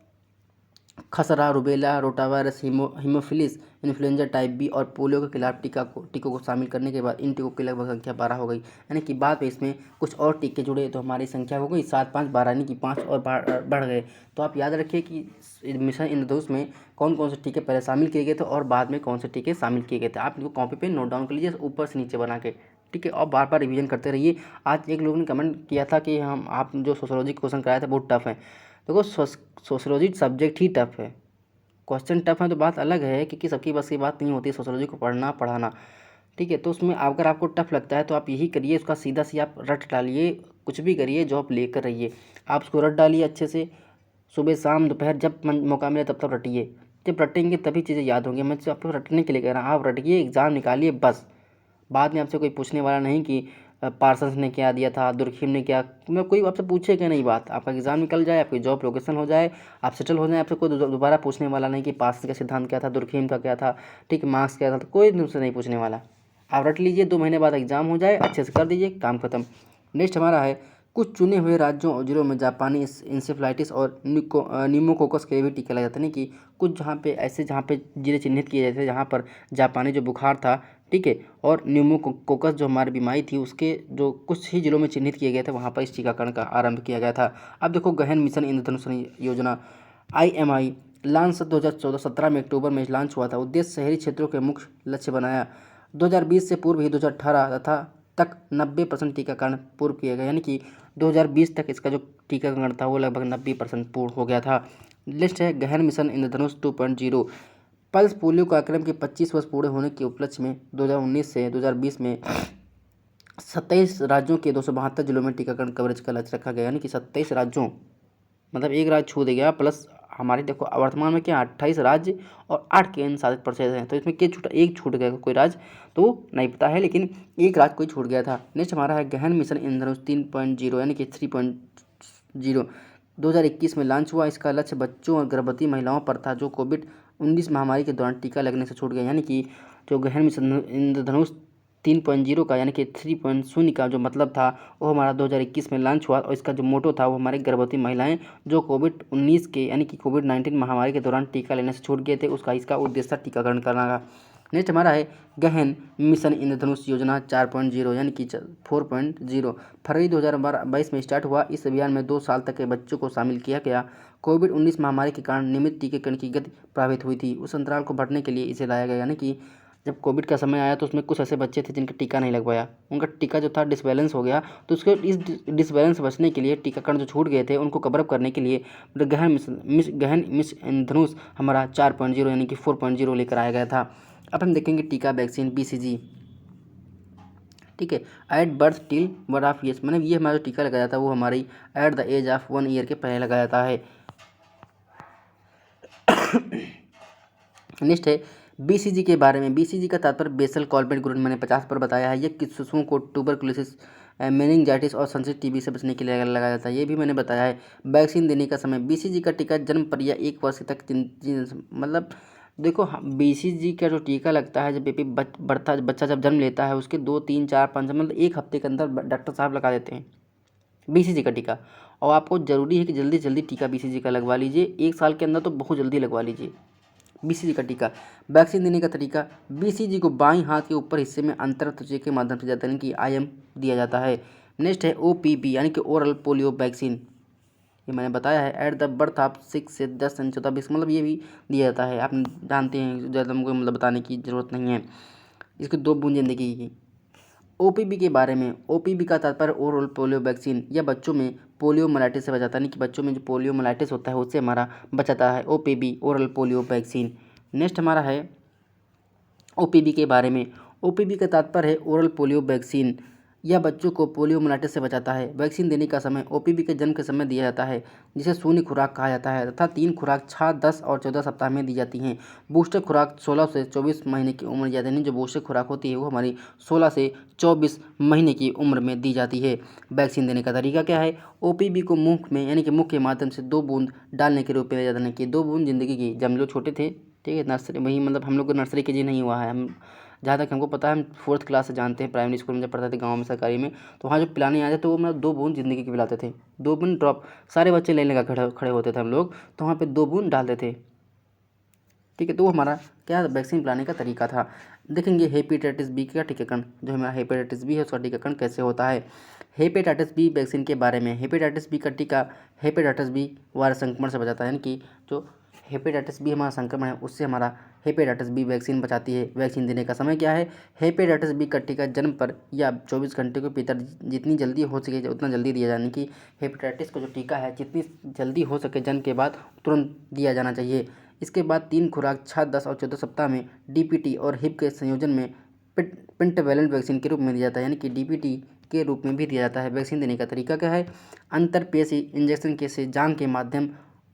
खसरा, rubella, rotavirus, haemophilus, influenza type B और पोलियो के खिलाफ टीकों को शामिल करने के बाद इन टीकों की लगभग संख्या 12 हो गई, यानी कि बाद में इसमें कुछ और टीके जुड़े तो हमारी संख्या हो गई 7 5 12, यानी कि 5 और बढ़ गए। तो आप याद रखिए कि मिशन इंद्रधनुष में कौन कौन से टीके पहले शामिल किए गए थे और बाद में कौन से टीके शामिल किए गए थे। आप इनको कॉपी पे नोट डाउन कर लीजिए, ऊपर से नीचे बना के, ठीक है, और बार बार रिवीजन करते रहिए। आज एक लोगों ने कमेंट किया था कि हम आप जो सोशियोलॉजी क्वेश्चन कराया था बहुत टफ है। देखो सोशियोलॉजी सब्जेक्ट ही टफ है, क्वेश्चन टफ है तो बात अलग है, क्योंकि सबकी बस की बात नहीं होती सोशियोलॉजी को पढ़ाना। ठीक है, तो उसमें अगर आपको टफ लगता है तो आप यही करिए, उसका सीधा सी आप रट डालिए, कुछ भी करिए, जॉब लेकर रहिए, आप उसको रट डालिए अच्छे से, सुबह शाम दोपहर जब मौका मिले तब तक रटिए। जब रटेंगे तभी चीज़ें याद होंगी। मैं आपको रटने के लिए कह रहा हूँ, आप रटिए, एग्ज़ाम निकालिए बस। बाद में आपसे कोई पूछने वाला नहीं कि पार्सन्स ने क्या दिया था, दुर्खिम ने क्या, मतलब कोई आपसे पूछेगा नहीं बात। आपका एग्ज़ाम निकल जाए, आपकी जॉब लोकेशन हो जाए, आप सेटल हो जाए, आपसे कोई दोबारा पूछने वाला नहीं कि पार्सन का सिद्धांत क्या था, दुर्खिम का क्या था, ठीक है, मार्क्स क्या था, तो कोई तुमसे नहीं पूछने वाला। आप रट लीजिए, 2 महीने बाद एग्ज़ाम हो जाए, अच्छे से कर दीजिए, काम खत्म। नेक्स्ट हमारा है, कुछ चुने हुए राज्यों और जिलों में जापानी इंसेफ्लाइटिस और न्यूमोकोकस के भी टीके लगाए जाते हैं, कि कुछ जहाँ पे जिले चिन्हित किए जाते थे जहाँ पर जापानी जो बुखार था, ठीक है, और न्यूमोकोकस जो हमारी बीमारी थी उसके जो कुछ ही जिलों में चिन्हित किए गए थे, वहाँ पर इस टीकाकरण का आरंभ किया गया था। अब देखो, गहन मिशन इंद्रधनुष योजना IMI लॉन्च 2017 में अक्टूबर में लॉन्च हुआ था। उद्देश्य शहरी क्षेत्रों के मुख्य लक्ष्य बनाया। 2020 से पूर्व ही 2018 तक 90% टीकाकरण पूर्ण किया गया, यानी कि 2020 तक इसका जो टीकाकरण था वो लगभग 90% पूर्ण हो गया था। लिस्ट है, गहन मिशन इंद्रधनुष 2.0 पल्स पोलियो कार्यक्रम के 25 वर्ष पूरे होने के उपलक्ष्य में 2019 से 2020 में 27 राज्यों के 272 जिलों में टीकाकरण कवरेज का लक्ष्य रखा गया, यानी कि 27 राज्यों, मतलब एक राज्य छूट गया, प्लस हमारे देखो वर्तमान में क्या 28 राज्य और 8 केंद्र शासित प्रदेश हैं, तो इसमें क्या छूटा? एक छूट गया कोई राज्य, तो नहीं पता है, लेकिन एक राज्य कोई छूट गया था। नेक्स्ट हमारा है गहन मिशन इंद्रधनुष 3.0 यानी कि 3.0 2021 में लॉन्च हुआ। इसका लक्ष्य बच्चों और गर्भवती महिलाओं पर था जो कोविड-19 महामारी के दौरान टीका लगने से छूट गए, यानी कि जो गहन मिशन इंद्रधनुष 3.0 का यानी कि 3.0 का जो मतलब था वो हमारा 2021 में लॉन्च हुआ, और इसका जो मोटो था वो हमारी गर्भवती महिलाएं जो कोविड-19 के यानी कि कोविड-19 महामारी के दौरान टीका लेने से छूट गए थे, उसका इसका उद्देश्य टीकाकरण करना का। नेक्स्ट हमारा है गहन मिशन इंद्रधनुष योजना 4.0 यानी कि 4.0 फरवरी 2022 में स्टार्ट हुआ। इस अभियान में 2 साल तक के बच्चों को शामिल किया गया। कोविड-19 महामारी के कारण नियमित टीकाकरण की गति प्रभावित हुई थी, उस अंतराल को भरने के लिए इसे लाया गया, यानी कि जब कोविड का समय आया तो उसमें कुछ ऐसे बच्चे थे जिनका टीका नहीं लगवाया, उनका टीका जो था डिसबैलेंस हो गया, तो उसके इस डिसबैलेंस बचने के लिए टीकाकरण जो छूट गए थे उनको कवर अप करने के लिए गहन मिशन इंद्रधनुष हमारा 4.0 यानी कि 4.0 लेकर आया गया था। अब हम देखेंगे टीका वैक्सीन BCG, ठीक है, एट बर्थ टिल 1.5 ईयर्स, मैंने ये हमारा जो टीका लगाया था वो हमारी at the age of 1 year के पहले लगाया जाता है। नेक्स्ट है BCG के बारे में। BCG का तात्पर्य बेसल कॉल्पेट ग्रुड, मैंने 50 पर बताया है। यह किस शिशुओं को ट्यूबरकुलोसिस मेनिंजाइटिस और संसिटिव टीबी से बचने के लिए लगाया जाता है, ये भी मैंने बताया है। वैक्सीन देने का समय BCG का टीका जन्म पर या 1 वर्ष तक मतलब देखो BCG का जो टीका लगता है जब बेबी बच्चा जब जन्म लेता है उसके 2 3 4 5 मतलब 1 हफ्ते के अंदर डॉक्टर साहब लगा देते हैं BCG का टीका। और आपको ज़रूरी है कि जल्दी जल्दी टीका BCG का लगवा लीजिए, 1 साल के अंदर तो बहुत जल्दी लगवा लीजिए BCG का टीका। वैक्सीन देने का तरीका, BCG को बाईं हाथ के ऊपर हिस्से में अंतर त्वचा के माध्यम से यानी कि IM दिया जाता है। नेक्स्ट है OPV यानी कि ओरल पोलियो वैक्सीन, ये मैंने बताया है। एट द बर्थ ऑफ 6 से 10 सन 14 20 मतलब ये भी दिया जाता है, आप जानते हैं, ज़्यादा हमको मतलब बताने की ज़रूरत नहीं है। इसकी 2 बूंद ज़िंदगी की। OPV के बारे में, OPV का तात्पर्य ओरल पोलियो वैक्सीन, या बच्चों में पोलियोमाइलाइटिस से बचाता है, यानी कि बच्चों में जो पोलियोमाइलाइटिस होता है उससे हमारा बचाता है OPV oral polio vaccine. Next हमारा है OPV के बारे में, OPV का तात्पर्य है ओरल पोलियो वैक्सीन, यह बच्चों को पोलियोमाइलाइटिस से बचाता है। वैक्सीन देने का समय OPV के जन्म के समय दिया जाता है, जिसे शून्य खुराक कहा जाता है, तथा 3 खुराक 6, 10 और 14 सप्ताह में दी जाती हैं। बूस्टर खुराक 16 से 24 महीने की उम्र दी जाती है। जो बूस्टर खुराक होती है वो हमारी 16 से 24 महीने की उम्र में दी जाती है। वैक्सीन देने का तरीका क्या है, OPV को मुख में यानी कि मुख के माध्यम से 2 बूंद डालने के रूप में दिया जाता है कि 2 बूंद ज़िंदगी की। जब हम लोग छोटे थे, ठीक है, नर्सरी वही मतलब हम लोग को नर्सरी के जी नहीं हुआ है, हम जहाँ तक हमको पता है हम 4th क्लास से जानते हैं, प्राइमरी स्कूल में जब पढ़ते थे गाँव में सरकारी में, तो वहाँ जो पिलाने आते तो वो मतलब 2 बूंद ज़िंदगी की पिलाते थे, 2 बूंद ड्रॉप। सारे बच्चे लाइन लगा खड़े होते थे हम लोग, तो वहाँ पे 2 बूंद डालते थे, ठीक है। तो वो हमारा क्या वैक्सीन पिलाने का तरीका था। देखेंगे हेपेटाइटिस बी का टीकाकरण, जो हमारा हेपेटाइटिस बी है उसका टीकाकरण कैसे होता है। हेपेटाइटिस बी वैक्सीन के बारे में, हेपेटाइटिस बी का टीका हेपेटाइटिस बी वायरस संक्रमण से बचाता है, यानी कि जो हेपेटाइटिस बी हमारा संक्रमण है उससे हमारा हेपेटाइटिस बी वैक्सीन बचाती है। वैक्सीन देने का समय क्या है, हेपेटाइटिस बी का टीका जन्म पर या 24 घंटे के भीतर जितनी जल्दी हो सके उतना जल्दी दिया जाने की, हेपेटाइटिस का जो टीका है जितनी जल्दी हो सके जन्म के बाद तुरंत दिया जाना चाहिए। इसके बाद 3 खुराक 6, 10 और 14 सप्ताह में DPT और हिप के संयोजन में पेंटावैलेंट वैक्सीन के रूप में दिया जाता है, यानी कि DPT के रूप में भी दिया जाता है। वैक्सीन देने का तरीका क्या है, अंतरपेशी इंजेक्शन के से जांघ के माध्यम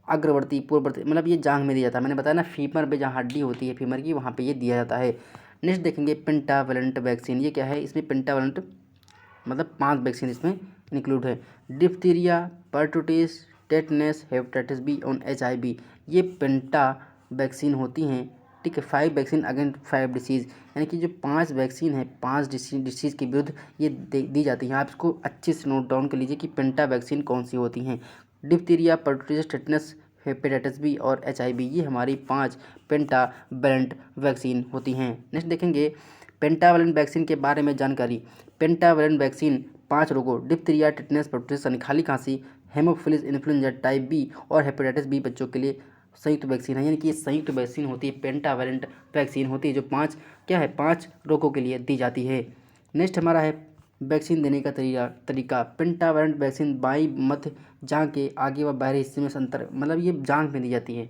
अग्रवर्ती पूर्ववर्ती मतलब ये जांघ में दिया जाता है। मैंने बताया ना फीमर पे जहाँ हड्डी होती है फीमर की वहाँ पे ये दिया जाता है। नेक्स्ट देखेंगे पेंटावैलेंट वैक्सीन, ये क्या है, इसमें पेंटावैलेंट मतलब 5 वैक्सीन इसमें इंक्लूड है। डिप्थीरिया, परटूटिस, टेटनस, हेपेटाइटिस बी और HIV, ये पेंटा वैक्सीन होती हैं, ठीक है। 5 वैक्सीन अगेंस्ट 5 डिसीज़, यानी कि जो 5 वैक्सीन है 5 डिसीज़ के विरुद्ध ये दी जाती हैं। आप इसको अच्छे से नोट डाउन कर लीजिए कि पेंटा वैक्सीन कौन सी होती हैं। डिप्थीरिया, परटूटिस, टेटनस, हेपेटाइटिस बी और HIV, ये हमारी 5 पेंटावैलेंट वैक्सीन होती हैं। नेक्स्ट देखेंगे पेंटावैलेंट वैक्सीन के बारे में जानकारी। पेंटावैलेंट वैक्सीन 5 रोगों डिप्थीरिया, टेटनस, परटूसिस यानी खाली खांसी, हेमोफिलस इन्फ्लुएंजा टाइप बी और हेपेटाइटिस बी बच्चों के लिए संयुक्त वैक्सीन है, यानी कि ये संयुक्त वैक्सीन होती है, पेंटावैलेंट वैक्सीन होती है, जो 5 क्या है 5 रोगों के लिए दी जाती है। नेक्स्ट हमारा है वैक्सीन देने का तरीका। पेंटावैलेंट वैक्सीन बाईं मध्य जांघ के आगे व बाहरी हिस्से में संतर मतलब ये जांघ में दी जाती है,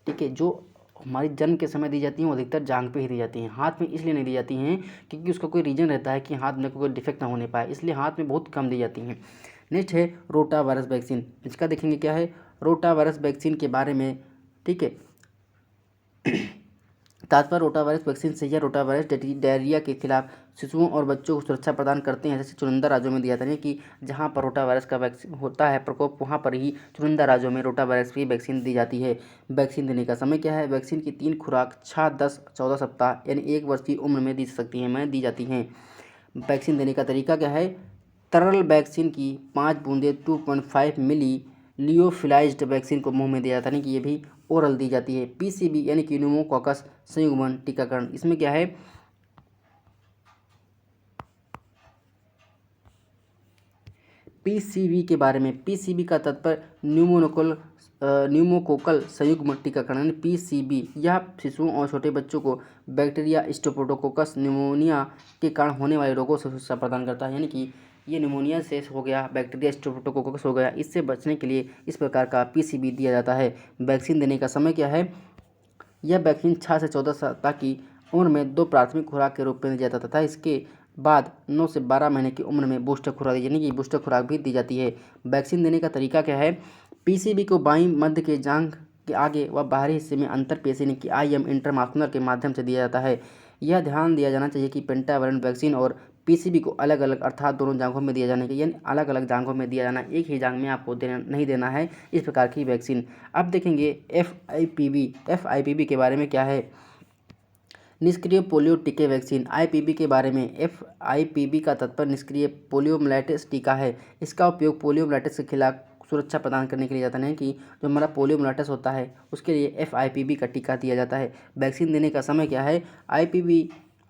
ठीक है। जो हमारी जन्म के समय दी जाती हैं वो अधिकतर जांघ पे ही दी जाती हैं, हाथ में इसलिए नहीं दी जाती हैं क्योंकि उसका कोई रीजन रहता है कि हाथ में कोई डिफेक्ट ना होने पाए, इसलिए हाथ में बहुत कम दी जाती हैं। नेक्स्ट है रोटा वायरस वैक्सीन, इसका देखेंगे क्या है रोटा वायरस वैक्सीन के बारे में, ठीक है। तात्पर्य रोटा वायरस वैक्सीन से यह रोटा वायरस डायरिया के खिलाफ शिशुओं और बच्चों को सुरक्षा प्रदान करते हैं। जैसे चुनिंदा राज्यों में दिया जाता है कि जहाँ पर रोटा वायरस का वैक्सीन होता है प्रकोप, वहाँ पर ही चुनिंदा राज्यों में रोटा वायरस की वैक्सीन दी जाती है। वैक्सीन देने का समय क्या है, वैक्सीन की 3 खुराक 6, 10, 14 सप्ताह यानी 1 वर्ष की उम्र में दी जाती हैं। वैक्सीन देने का तरीका क्या है, तरल वैक्सीन की 5 बूंदें 2.5 मिली लियोफिलाइज्ड वैक्सीन को मुंह में दिया जाता है, यानी कि ये भी ओरल दी जाती है। PCV यानी कि न्यूमोकॉकस संयुग्मन टीकाकरण, इसमें क्या है PCV के बारे में, PCV का तात्पर्य न्यूमोकोकल संयुग्म टीकाकरण यानी PCV, यह शिशुओं और छोटे बच्चों को बैक्टीरिया स्टेफिलोकोकस निमोनिया के कारण होने वाले रोगों से सुरक्षा प्रदान करता है, यानी कि ये निमोनिया से हो गया, बैक्टीरिया स्टेफिलोकोकस हो गया, इससे बचने के लिए इस प्रकार का PCV दिया जाता है। वैक्सीन देने का समय क्या है, यह वैक्सीन 6 से 14 सप्ताह की उम्र में 2 प्राथमिक खुराक के रूप में दिया जाता था, इसके बाद 9 से 12 महीने की उम्र में बूस्टर खुराक यानी कि बूस्टर खुराक भी दी जाती है। वैक्सीन देने का तरीका क्या है, PCV को बाईं मध्य के जांघ के आगे व बाहरी हिस्से में अंतरपेशी यानी कि IM इंटरमास्कुलर के माध्यम से दिया जाता है। यह ध्यान दिया जाना चाहिए कि पेंटावैलेंट वैक्सीन और पीसीबी को अलग अलग अर्थात दोनों जांघों में दिया जाने के, यानी अलग अलग जांघों में दिया जाना, एक ही जांघ में आपको देना नहीं देना है, इस प्रकार की वैक्सीन। अब देखेंगे एफआईपीवी के बारे में क्या है। निष्क्रिय पोलियो टीके वैक्सीन। आईपीवी के बारे में, एफआईपीवी का तात्पर्य निष्क्रिय पोलियोमाइलाइटिस टीका है। इसका उपयोग पोलियोमाइलाइटिस के खिलाफ सुरक्षा प्रदान करने के लिए जाता है कि जो हमारा पोलियोमाइलाइटिस होता है उसके लिए एफआईपीवी का टीका दिया जाता है। वैक्सीन देने का समय क्या है।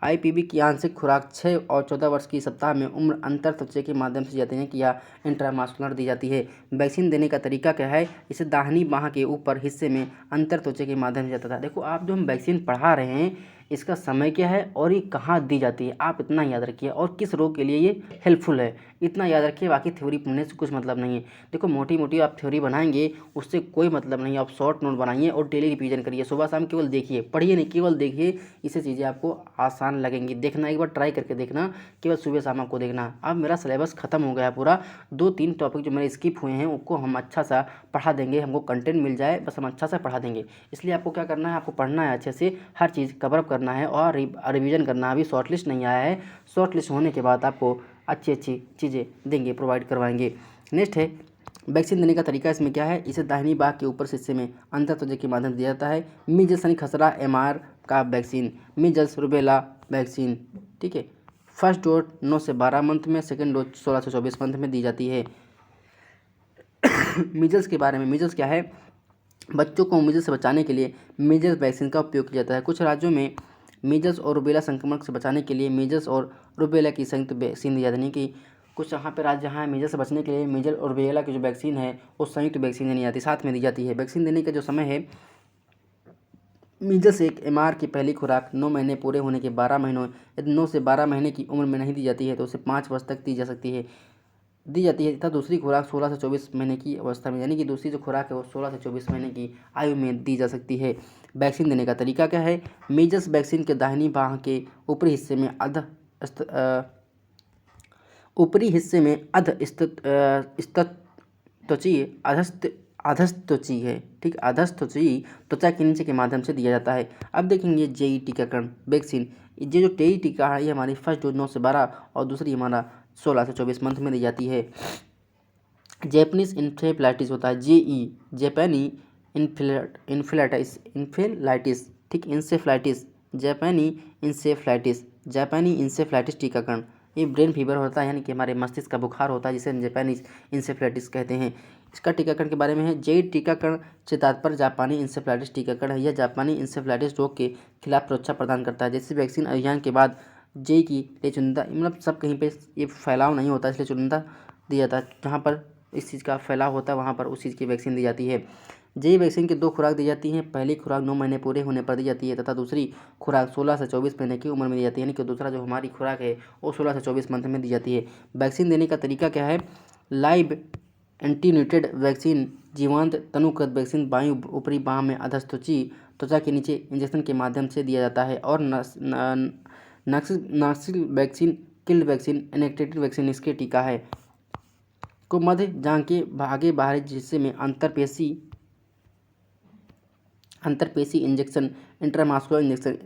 आईपीवी की आंशिक खुराक 6 और 14 वर्ष की सप्ताह में उम्र अंतर त्वचा के माध्यम से जाती है कि या इंट्रामास्कुलर दी जाती है। वैक्सीन देने का तरीका क्या है। इसे दाहिनी बाह के ऊपर हिस्से में अंतर त्वचा के माध्यम से जाता था। देखो आप जो हम वैक्सीन पढ़ा रहे हैं इसका समय क्या है और ये कहाँ दी जाती है, आप इतना याद रखिए, और किस रोग के लिए ये हेल्पफुल है, इतना याद रखिए। बाकी थ्योरी पढ़ने से कुछ मतलब नहीं है। देखो मोटी मोटी आप थ्योरी बनाएंगे उससे कोई मतलब नहीं है। आप शॉर्ट नोट बनाइए और डेली रिवीजन करिए, सुबह शाम केवल देखिए, पढ़िए नहीं, केवल देखिए। इससे चीज़ें आपको आसान लगेंगी। देखना, एक बार ट्राई करके देखना, केवल सुबह शाम आपको देखना। अब मेरा सिलेबस खत्म हो गया पूरा। 2-3 टॉपिक जो मेरे स्किप हुए हैं उनको हम अच्छा सा पढ़ा देंगे, हमको कंटेंट मिल जाए बस हम अच्छा सा पढ़ा देंगे। इसलिए आपको क्या करना है, आपको पढ़ना है अच्छे से, हर चीज़ कवर अप करना है और रिवीजन करना है। अभी शॉर्ट लिस्ट नहीं आया है, शॉर्ट लिस्ट होने के बाद आपको अच्छी अच्छी चीज़ें देंगे, प्रोवाइड करवाएंगे। नेक्स्ट है वैक्सीन देने का तरीका। इसमें क्या है, इसे दाहिनी बाह के ऊपर हिस्से में अंतर त्वचा के माध्यम से दिया जाता है। मीजल्स यानी खसरा एमआर का वैक्सीन, मीजल्स रूबेला वैक्सीन, ठीक है। फर्स्ट डोज 9 से 12 मंथ में, सेकेंड डोज 16 से 24 मंथ में दी जाती है। मीजल्स के बारे में, मीजल्स क्या है, बच्चों को मीजल्स से बचाने के लिए मीजल्स वैक्सीन का उपयोग किया जाता है। कुछ राज्यों में मीजल्स और रूबेला संक्रमण से बचाने के लिए मीजल्स और रूबेला की संयुक्त वैक्सीन दी जाती है कि कुछ यहाँ पे राज्य हैं मीजल्स से बचने के लिए मीजल और रूबेला की जो वैक्सीन है वो संयुक्त वैक्सीन नहीं आती, साथ में दी जाती है। वैक्सीन देने का जो समय है, मीजल्स एक एमआर की पहली खुराक 9 महीने पूरे होने के 12 महीनों, यदि 9 से 12 महीने की उम्र में नहीं दी जाती है तो उसे 5 वर्ष तक दी जाती है तथा दूसरी खुराक 16 से 24 महीने की अवस्था में, यानी कि दूसरी जो खुराक है वो 16 से 24 महीने की आयु में दी जा सकती है। वैक्सीन देने का तरीका क्या है। मीजल्स वैक्सीन के दाहिनी बाह के ऊपरी हिस्से में त्वचीय अधस्त्वची है, ठीक, अधस्त्वची त्वचा के नीचे के माध्यम से दिया जाता है। अब देखेंगे जेई टीकाकरण वैक्सीन। ये जो टेई टीका है ये हमारी फर्स्ट डोज 9 से 12 और दूसरी हमारा 16 से 24 मंथ में दी जाती है। जैपनीज इंसेफ्लाइटिस होता है, जेई, जापानी इन्फेलाइटिस, ठीक, इंसेफ्लाइटिस, जापानी इंसेफ्लाइटिस टीकाकरण। ये ब्रेन फीवर होता है, यानी कि हमारे मस्तिष्क का बुखार होता है, जिसे हम जापानीज इंसेफ्लाइटिस कहते हैं। इसका टीकाकरण के बारे में है। जेई टीकाकरण से तात्पर्य जापानी इंसेफ्लाइटिस टीकाकरण है। यह जापानी इंसेफ्लाइटिस रोग के खिलाफ सुरक्षा प्रदान करता है। जैसे वैक्सीन अभियान के बाद जेई की लिए चुनिंदा, मतलब सब कहीं पे ये फैलाव नहीं होता, इसलिए चुनिंदा दिया जाता है। जहाँ पर इस चीज़ का फैलाव होता है वहाँ पर उस चीज़ की वैक्सीन दी जाती है। जेई वैक्सीन की 2 खुराक दी जाती हैं। पहली खुराक 9 महीने पूरे होने पर दी जाती है तथा दूसरी खुराक 16 से 24 महीने की उम्र में दी जाती है, यानी कि दूसरा जो हमारी खुराक है वो 16 से 24 मंथ में दी जाती है। वैक्सीन देने का तरीका क्या है। लाइव एंटीन्यूटेड वैक्सीन, जीवांत तनुकृत वैक्सीन बाईं ऊपरी बाह में अधस्त्वची त्वचा के नीचे इंजेक्शन के माध्यम से दिया जाता है। और नाक्सिल vaccine, killed vaccine, inactivated vaccine इसके टीका है को मध्य जांघ के आगे बाहरी हिस्से में अंतरपेशी इंजेक्शन, इंट्रामास्कुलर इंजेक्शन,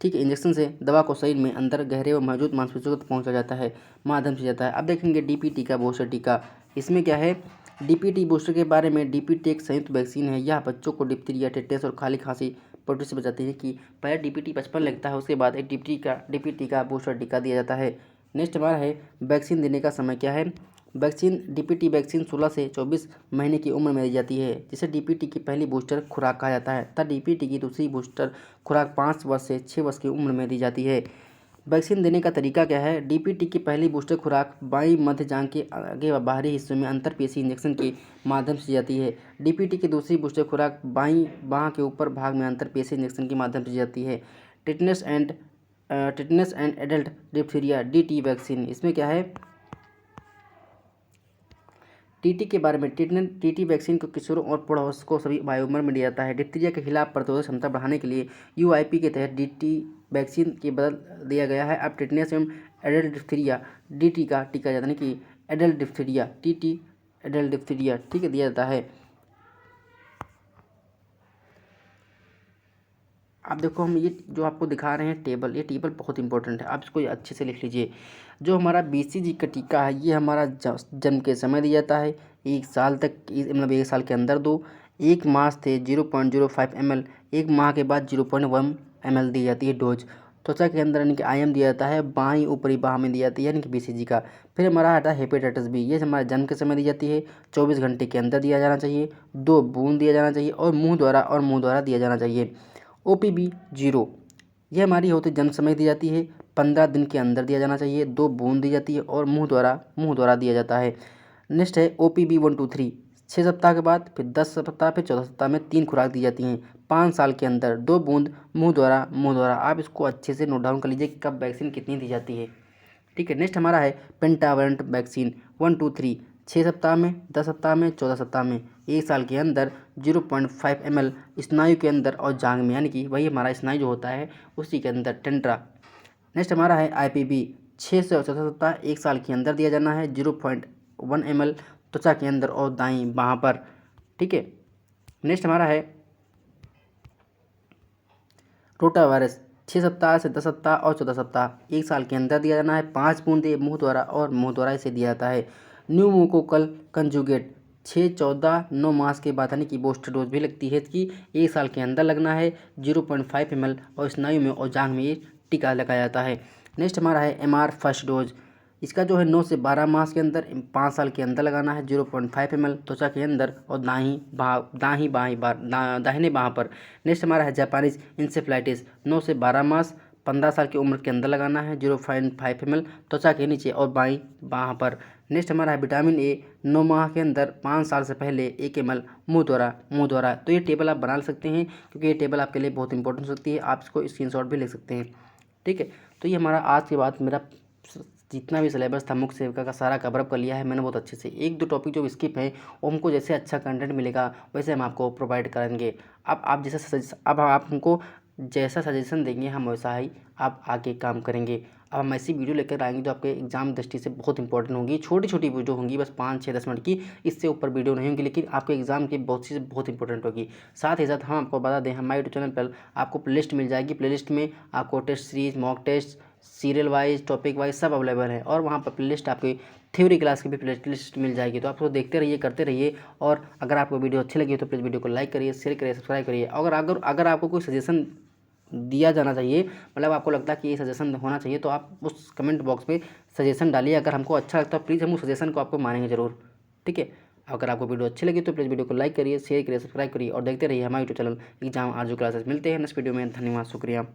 ठीक है। इंजेक्शन से दवा को शरीर में अंदर गहरे व मौजूद मांसपेशियों तक पहुंचा जाता है, माध्यम से जाता है। अब देखेंगे डीपीटी का बूस्टर टीका। इसमें क्या है, डीपीटी बूस्टर के बारे में। डीपीटी एक संयुक्त वैक्सीन है। यह बच्चों को डिप्थीरिया, टेटनस और खाली खांसी पट्टी से बचाती है कि पहले डीपीटी 55 लगता है, उसके बाद एक डीपीटी का बूस्टर टीका दिया जाता है। नेक्स्ट हमारा है वैक्सीन देने का समय क्या है। डीपीटी वैक्सीन 16 से 24 महीने की उम्र में दी जाती है, जिसे डीपीटी की पहली बूस्टर खुराक कहा जाता है तथा डीपीटी की दूसरी बूस्टर खुराक 5 वर्ष से 6 वर्ष की उम्र में दी जाती है। वैक्सीन देने का तरीका क्या है। डीपीटी की पहली बूस्टर खुराक बाईं मध्य जांघ के आगे व बाहरी हिस्सों में अंतरपेशी इंजेक्शन के माध्यम से दी जाती है। डीपीटी की दूसरी बूस्टर खुराक बाईं बाह के ऊपर भाग में अंतरपेशी इंजेक्शन के माध्यम से दी जाती है। Tetanus and adult diphtheria, DT vaccine. इसमें क्या है, टीटी के बारे में। टीटी वैक्सीन को किशोरों और प्रौढ़ को सभी आयु उम्र में दिया जाता है। डिप्थीरिया के खिलाफ प्रतिरोधक क्षमता बढ़ाने के लिए यूआईपी के तहत डीटी वैक्सीन के बदल दिया गया है। अब टिटनेस एवं एडल्ट डिप्थीरिया डीटी का टीका जाता है कि adult diphtheria, TT adult diphtheria, ठीक है, दिया जाता है। आप देखो हम ये जो आपको दिखा रहे हैं टेबल, ये टेबल बहुत इंपॉर्टेंट है, आप इसको अच्छे से लिख लीजिए। जो हमारा BCG का टीका है ये हमारा जन्म के समय दिया जाता है, 1 साल तक, मतलब 1 साल के अंदर दो। 1 मास थे 0.05 ml, 1 माह के बाद 0.1 ml दी जाती है डोज। त्वचा के अंदर यानी कि IM दिया जाता है, बाईं ऊपरी बाह में दिया जाती है यानी कि BCG का। फिर हमारा आता है हेपेटाइटिस बी, ये हमारे जन्म के समय दी जाती है, 24 घंटे के अंदर दिया जाना चाहिए, 2 बूंद दिया जाना चाहिए और मुंह द्वारा दिया जाना चाहिए। OPV 0, ये हमारी होती जन्म समय दी जाती है, 15 दिन के अंदर दिया जाना चाहिए, 2 बूंद दी जाती है और मुंह द्वारा दिया जाता है। नेक्स्ट है OPV 1 2 3, 6 सप्ताह के बाद, फिर 10 सप्ताह, फिर 14 सप्ताह में 3 खुराक दी जाती हैं। 5 साल के अंदर 2 बूंद मुंह द्वारा। आप इसको अच्छे से नोट डाउन कर लीजिए कि कब वैक्सीन कितनी दी जाती है, ठीक है। नेक्स्ट हमारा है पेंटावरेंट वैक्सीन 1 2 3, 6 सप्ताह में, 10 सप्ताह में, 14 सप्ताह में, 1 साल के अंदर, 0.5 ml स्नायु के अंदर और जांघ में, यानी कि वही हमारा स्नायु जो होता है उसी के अंदर, टेंट्रा। नेक्स्ट हमारा है IPV 6 से 14 सप्ताह, 1 साल के अंदर दिया जाना है, 0.1 ml त्वचा के अंदर और दाईं बाह पर, ठीक है। नेक्स्ट हमारा है रोटा वायरस 6 सप्ताह से 10 सप्ताह और 14 सप्ताह, 1 साल के अंदर दिया जाना है, 5 बूंदे मुंह द्वारा इसे दिया जाता है। न्यूमोकोकल कंजुगेट 6 14 9 मास के बाद, यानी कि बूस्टर डोज भी लगती है इसकी, 1 साल के अंदर लगना है, 0.5 ml और स्नायु में और जांघ में ये टीका लगाया जाता है। नेक्स्ट हमारा है MR फर्स्ट डोज, इसका जो है 9 से 12 मास के अंदर, 5 साल के अंदर लगाना है, 0.5 ml त्वचा के अंदर और दाहिने बाह पर। नेक्स्ट हमारा है जापानीज इंसेफ्लाइटिस 9 से 12 मास, 15 साल की उम्र के अंदर लगाना है, 0.5 ml त्वचा के नीचे और बाईं बाह पर। नेक्स्ट हमारा है विटामिन A 9 माह के अंदर, 5 साल से पहले 1 ml मुंह द्वारा। तो ये टेबल आप बना सकते हैं क्योंकि ये टेबल आपके लिए बहुत इंपॉर्टेंट हो सकती है, आप इसको स्क्रीनशॉट भी ले सकते हैं, ठीक है। तो ये हमारा आज के बाद मेरा जितना भी सिलेबस था मुख्य सेविका का सारा कवरअप कर लिया है मैंने बहुत अच्छे से। 1 2 टॉपिक जो स्किप है वो हमको जैसे अच्छा कंटेंट मिलेगा वैसे हम आपको प्रोवाइड करेंगे। अब आप हमको जैसा सजेशन देंगे हम वैसा ही आप आगे काम करेंगे। अब हम ऐसी वीडियो लेकर आएंगे जो आपके एग्जाम दृष्टि से बहुत इंपॉर्टेंट होंगी। छोटी छोटी वीडियो होंगी, बस 5 6 10 मिनट की, इससे ऊपर वीडियो नहीं होंगी, लेकिन आपके एग्जाम की बहुत चीज़ बहुत इंपॉर्टेंट होगी। साथ ही साथ हम आपको बता दें, हमारे यूट्यूब चैनल पर आपको प्लेलिस्ट मिल जाएगी। प्लेलिस्ट में आपको test series, mock test, serial wise, topic wise सब अवेलेबल है और वहाँ पर प्लेलिस्ट आपकी थ्योरी क्लास की भी प्लेलिस्ट मिल जाएगी। तो आप उसको देखते रहिए, करते रहिए। और अगर आपको वीडियो अच्छी लगी तो प्लीज़ वीडियो को लाइक करिए, शेयर करिए, सब्सक्राइब करिए। अगर आपको कोई सजेशन दिया जाना चाहिए, मतलब आपको लगता है कि ये सजेशन होना चाहिए, तो आप उस कमेंट बॉक्स में सजेशन डालिए। अगर हमको अच्छा लगता है प्लीज़ हम उस सजेशन को आपको मानेंगे ज़रूर, ठीक है। अगर आपको वीडियो अच्छी लगी तो प्लीज़ वीडियो को लाइक करिए, शेयर करिए, सब्सक्राइब करिए और देखते रहिए हमारे यूट्यूब चैनल एग्जाम आरजू क्लासेस। मिलते हैं नेक्स्ट वीडियो में, धन्यवाद, शुक्रिया।